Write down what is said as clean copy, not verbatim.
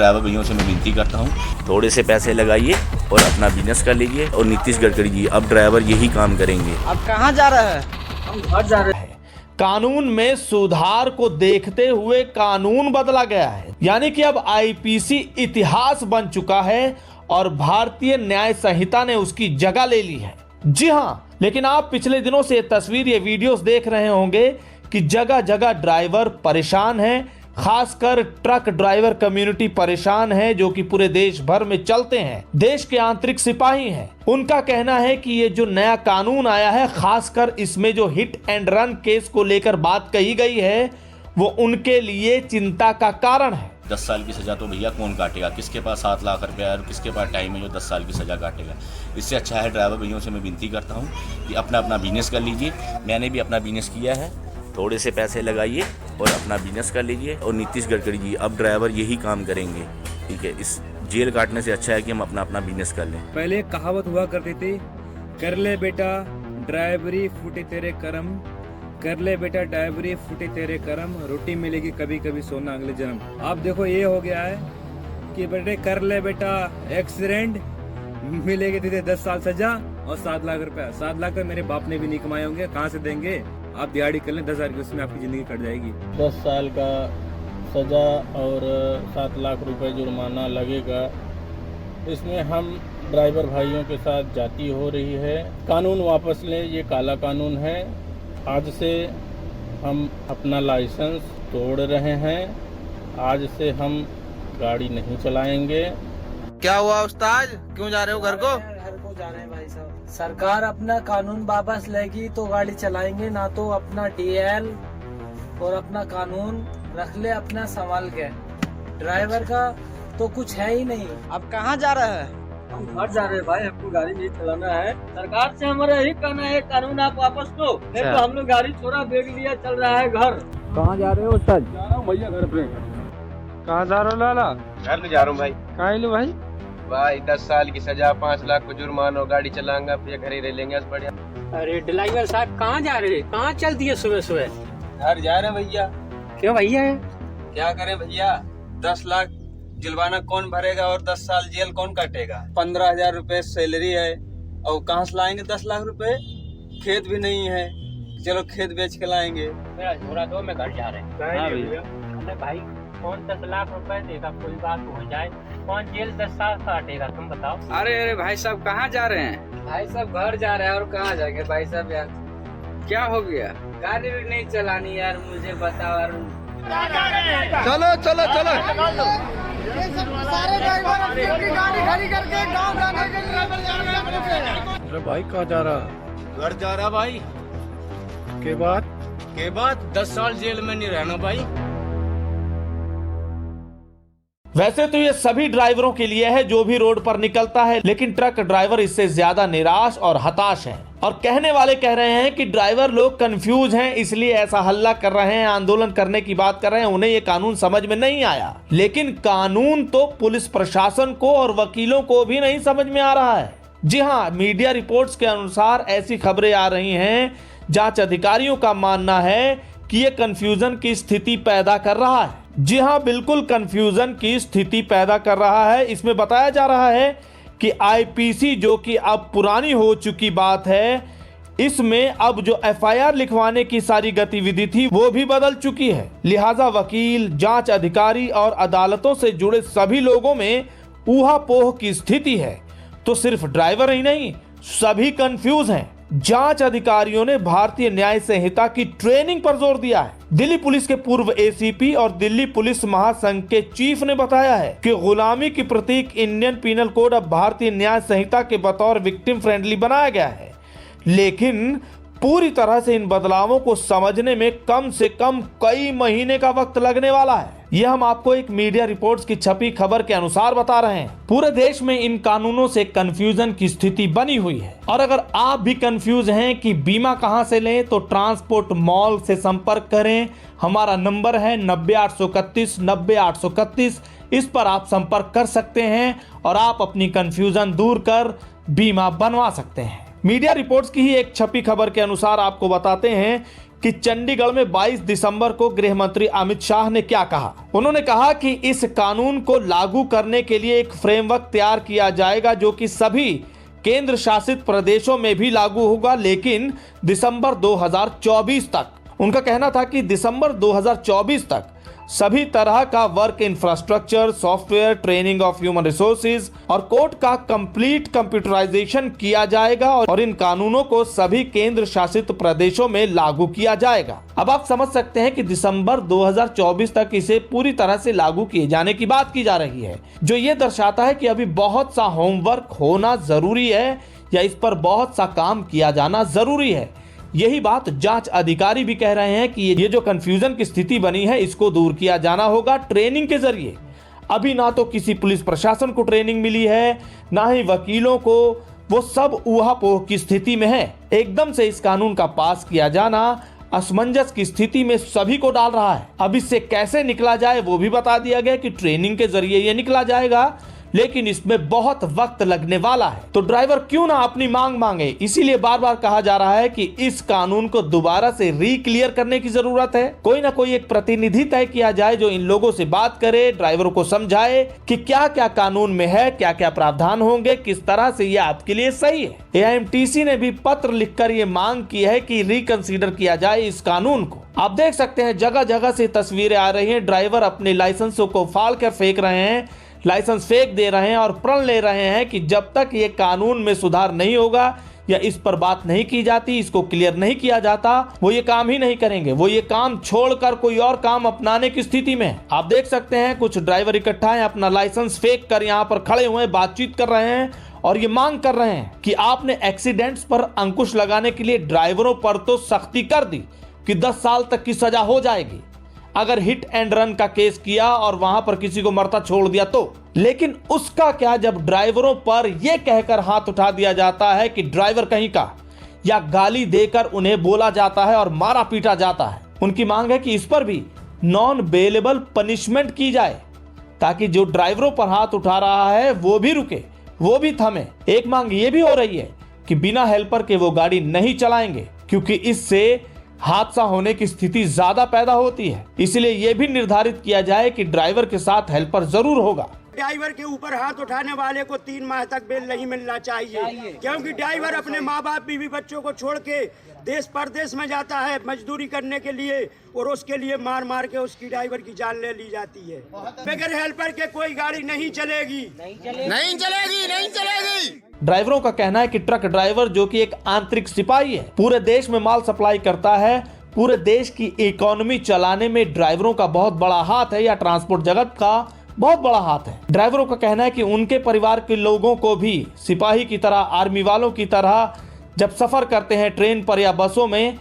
Driver भैयों से मैं विनती करता हूँ, थोड़े से पैसे लगाइए और अपना बिजनेस कर लीजिए। और नीतीश गडकरी जी, अब ड्राइवर यही काम करेंगे। अब कहाँ जा रहे हैं? हम घर जा रहे हैं। कानून में सुधार को देखते हुए कानून बदला गया है, यानी कि अब आईपीसी इतिहास बन चुका है और भारतीय न्याय संहिता ने उसकी जगह ले ली है। जी हाँ, लेकिन आप पिछले दिनों से ये तस्वीर, ये वीडियोस देख रहे होंगे कि जगह जगह ड्राइवर परेशान हैं, खासकर ट्रक ड्राइवर कम्युनिटी परेशान है, जो कि पूरे देश भर में चलते हैं, देश के आंतरिक सिपाही हैं। उनका कहना है कि ये जो नया कानून आया है, खासकर इसमें जो हिट एंड रन केस को लेकर बात कही गई है, वो उनके लिए चिंता का कारण है। 10 साल की सज़ा तो भैया कौन काटेगा? किसके पास 7 लाख रुपया है और किसके पास टाइम है जो 10 साल की सज़ा काटेगा? इससे अच्छा है ड्राइवर भैयों से मैं विनती करता हूँ कि अपना अपना बिजनेस कर लीजिए। मैंने भी अपना बिजनेस किया है, थोड़े से पैसे लगाइए और अपना बिजनेस कर लीजिए। और नीतीश गडकरी जी, अब ड्राइवर यही काम करेंगे, ठीक है? इस जेल काटने से अच्छा है कि हम अपना अपना बिजनेस कर लें। पहले एक कहावत हुआ करती थी, कर ले बेटा ड्राइवरी फूटे तेरे करम, कर ले बेटा ड्राइवरी फूटे तेरे करम, रोटी मिलेगी कभी कभी सोना अगले जन्म। अब देखो ये हो गया है कि बेटे कर ले बेटा एक्सीडेंट, मिलेगी तुझे 10 साल सजा और 7 लाख रुपया। 7 लाख तो मेरे बाप ने भी नहीं कमाए होंगे, कहाँ से देंगे? आप दिहाड़ी कर लें 10,000 की, उसमें आपकी जिंदगी कट जाएगी। 10 साल का सज़ा और 7 लाख रुपए जुर्माना लगेगा। इसमें हम ड्राइवर भाइयों के साथ जाती हो रही है। कानून वापस लें, ये काला कानून है। आज से हम अपना लाइसेंस तोड़ रहे हैं। आज से हम गाड़ी नहीं चलाएंगे। क्या हुआ उस्ताद, क्यों जा रहे हो घर को? घर को जा रहे हैं भाई साहब। सरकार अपना कानून वापस लेगी तो गाड़ी चलाएंगे, ना तो अपना डीएल और अपना कानून रख ले अपना संभाल के। ड्राइवर का तो कुछ है ही नहीं। अब कहाँ जा रहे हैं? हम घर जा रहे हैं भाई, हमको गाड़ी नहीं चलाना है। सरकार से हमारा यही कहना है, कानून आप वापस लो, नहीं तो हम लोग गाड़ी छोड़ा बैग लिया चल रहा है घर। कहाँ जा रहे हो सर? जा रहा हूँ भैया घर पे। कहाँ जा रहे हो लाला? घर में जा रहा हूँ भाई। कहाँ लो भाई? भाई 10 साल की सजा, 5 लाख को जुर्माना, गाड़ी चलाऊंगा फिर घर ही रह लेंगे। बढ़िया। अरे ड्राइवर साहब कहाँ जा रहे हैं? कहाँ चल दिए सुबह सुबह? घर जा रहे हैं भैया। क्यों भैया? क्या करें भैया, 10 लाख जुर्माना कौन भरेगा और 10 साल जेल कौन काटेगा? 15,000 रुपए सैलरी है और कहाँ से लाएंगे 10 लाख रुपए? खेत भी नहीं है, चलो खेत बेच के लाएंगे। मेरा झोरा दो, मैं घर जा रहे हैं। अरे भाई कौन 10 लाख रुपए देगा? कोई बात हो जाए, कौन जेल 10 साल काटेगा? तुम बताओ। अरे भाई साहब कहाँ जा रहे हैं? भाई साहब घर जा रहे हैं। और कहाँ जाएंगे भाई साहब यार? क्या हो गया? गाड़ी भी नहीं चलानी यार, मुझे बताओ यार। चलो चलो चलो। सारे ड्राइवर अपनी अपनी गाड़ी खड़ी करके गाँव जाने के लिए जा रहे हैं। अरे भाई कहाँ जा रहा? घर जा रहा भाई। के बाद 10 साल जेल में नहीं रहना भाई। वैसे तो ये सभी ड्राइवरों के लिए है जो भी रोड पर निकलता है, लेकिन ट्रक ड्राइवर इससे ज्यादा निराश और हताश हैं। और कहने वाले कह रहे हैं कि ड्राइवर लोग कंफ्यूज हैं, इसलिए ऐसा हल्ला कर रहे हैं, आंदोलन करने की बात कर रहे हैं। उन्हें ये कानून समझ में नहीं आया, लेकिन कानून तो पुलिस प्रशासन को और वकीलों को भी नहीं समझ में आ रहा है। जी हाँ, मीडिया रिपोर्ट्स के अनुसार ऐसी खबरें आ रही हैं, जांच अधिकारियों का मानना है कि ये कंफ्यूजन की स्थिति पैदा कर रहा है। जी हाँ, बिल्कुल कंफ्यूजन की स्थिति पैदा कर रहा है। इसमें बताया जा रहा है कि आईपीसी, जो कि अब पुरानी हो चुकी बात है, इसमें अब जो एफआईआर लिखवाने की सारी गतिविधि थी वो भी बदल चुकी है। लिहाजा वकील, जांच अधिकारी और अदालतों से जुड़े सभी लोगों में ऊहापोह की स्थिति है। तो सिर्फ ड्राइवर ही नहीं, सभी कंफ्यूज हैं। जांच अधिकारियों ने भारतीय न्याय संहिता की ट्रेनिंग पर जोर दिया है। दिल्ली पुलिस के पूर्व एसीपी और दिल्ली पुलिस महासंघ के चीफ ने बताया है कि गुलामी की प्रतीक इंडियन पीनल कोड अब भारतीय न्याय संहिता के बतौर विक्टिम फ्रेंडली बनाया गया है, लेकिन पूरी तरह से इन बदलावों को समझने में कम से कम कई महीने का वक्त लगने वाला है। यह हम आपको एक मीडिया रिपोर्ट्स की छपी खबर के अनुसार बता रहे हैं। पूरे देश में इन कानूनों से कंफ्यूजन की स्थिति बनी हुई है। और अगर आप भी कंफ्यूज हैं कि बीमा कहां से लें, तो ट्रांसपोर्ट मॉल से संपर्क करें। हमारा नंबर है 90-831 90-831। इस पर आप संपर्क कर सकते हैं और आप अपनी कंफ्यूजन दूर कर बीमा बनवा सकते हैं। मीडिया रिपोर्ट्स की ही एक छपी खबर के अनुसार आपको बताते हैं कि चंडीगढ़ में 22 दिसंबर को गृह मंत्री अमित शाह ने क्या कहा। उन्होंने कहा कि इस कानून को लागू करने के लिए एक फ्रेमवर्क तैयार किया जाएगा जो कि सभी केंद्र शासित प्रदेशों में भी लागू होगा, लेकिन दिसंबर 2024 तक। उनका कहना था कि दिसंबर 2024 तक सभी तरह का work infrastructure, software, training of human resources और कोर्ट का कंप्लीट कंप्यूटराइजेशन किया जाएगा और इन कानूनों को सभी केंद्र शासित प्रदेशों में लागू किया जाएगा। अब आप समझ सकते हैं कि दिसंबर 2024 तक इसे पूरी तरह से लागू किए जाने की बात की जा रही है, जो ये दर्शाता है कि अभी बहुत सा होमवर्क होना जरूरी है या इस पर बहुत सा काम किया जाना जरूरी है। यही बात जांच अधिकारी भी कह रहे हैं कि ये जो कंफ्यूजन की स्थिति बनी है इसको दूर किया जाना होगा ट्रेनिंग के जरिए। अभी ना तो किसी पुलिस प्रशासन को ट्रेनिंग मिली है, ना ही वकीलों को, वो सब ऊहापोह की स्थिति में है। एकदम से इस कानून का पास किया जाना असमंजस की स्थिति में सभी को डाल रहा है। अब इससे कैसे निकला जाए वो भी बता दिया गया कि ट्रेनिंग के जरिए ये निकला जाएगा, लेकिन इसमें बहुत वक्त लगने वाला है। तो ड्राइवर क्यों ना अपनी मांग मांगे, इसीलिए बार बार कहा जा रहा है कि इस कानून को दोबारा से रीक्लियर करने की जरूरत है। कोई ना कोई एक प्रतिनिधि तय किया जाए जो इन लोगों से बात करे, ड्राइवरों को समझाए कि क्या क्या कानून में है, क्या क्या प्रावधान होंगे, किस तरह से ये आपके लिए सही है। AIMTC ने भी पत्र लिखकर ये मांग की है कि रिकंसीडर किया जाए इस कानून को। आप देख सकते हैं जगह जगह से तस्वीरें आ रही हैं, ड्राइवर अपने लाइसेंसों को फाड़ कर फेंक रहे हैं, लाइसेंस फेंक दे रहे हैं और प्रण ले रहे हैं कि जब तक ये कानून में सुधार नहीं होगा या इस पर बात नहीं की जाती, इसको क्लियर नहीं किया जाता, वो ये काम ही नहीं करेंगे। वो ये काम छोड़कर कोई और काम अपनाने की स्थिति में है। आप देख सकते हैं कुछ ड्राइवर इकट्ठा हैं, अपना लाइसेंस फेंक कर यहाँ पर खड़े हुए बातचीत कर रहे हैं और ये मांग कर रहे हैं कि आपने एक्सीडेंट्स पर अंकुश लगाने के लिए ड्राइवरों पर तो सख्ती कर दी कि 10 साल तक की सजा हो जाएगी अगर हिट एंड रन का केस किया और वहां पर किसी को मरता छोड़ दिया तो। लेकिन उसका क्या जब ड्राइवरों पर यह कहकर हाथ उठा दिया जाता है कि ड्राइवर कहीं का, या गाली देकर उन्हें बोला जाता है और मारा पीटा जाता है। उनकी मांग है कि इस पर भी नॉन बेलेबल पनिशमेंट की जाए ताकि जो ड्राइवरों पर हाथ उठा रहा है वो भी रुके, वो भी थमे। एक मांग ये भी हो रही है कि बिना हेल्पर के वो गाड़ी नहीं चलाएंगे क्योंकि इससे हादसा होने की स्थिति ज्यादा पैदा होती है। इसलिए यह भी निर्धारित किया जाए कि ड्राइवर के साथ हेल्पर जरूर होगा। ड्राइवर के ऊपर हाथ उठाने वाले को 3 माह तक बेल नहीं मिलना चाहिए, क्योंकि ड्राइवर अपने माँ बाप बीवी बच्चों को छोड़ के देश परदेश में जाता है मजदूरी करने के लिए और उसके लिए मार मार के उसकी ड्राइवर की जान ले ली जाती है। बगैर हेल्पर के कोई गाड़ी नहीं चलेगी, नहीं चलेगी। ड्राइवरों का कहना है कि ट्रक ड्राइवर जो कि एक आंतरिक सिपाही है, पूरे देश में माल सप्लाई करता है, पूरे देश की इकोनॉमी चलाने में ड्राइवरों का बहुत बड़ा हाथ है या ट्रांसपोर्ट जगत का बहुत बड़ा हाथ है। ड्राइवरों का कहना है कि उनके परिवार के लोगों को भी सिपाही की तरह, आर्मी वालों की तरह जब सफर करते हैं ट्रेन पर या बसों में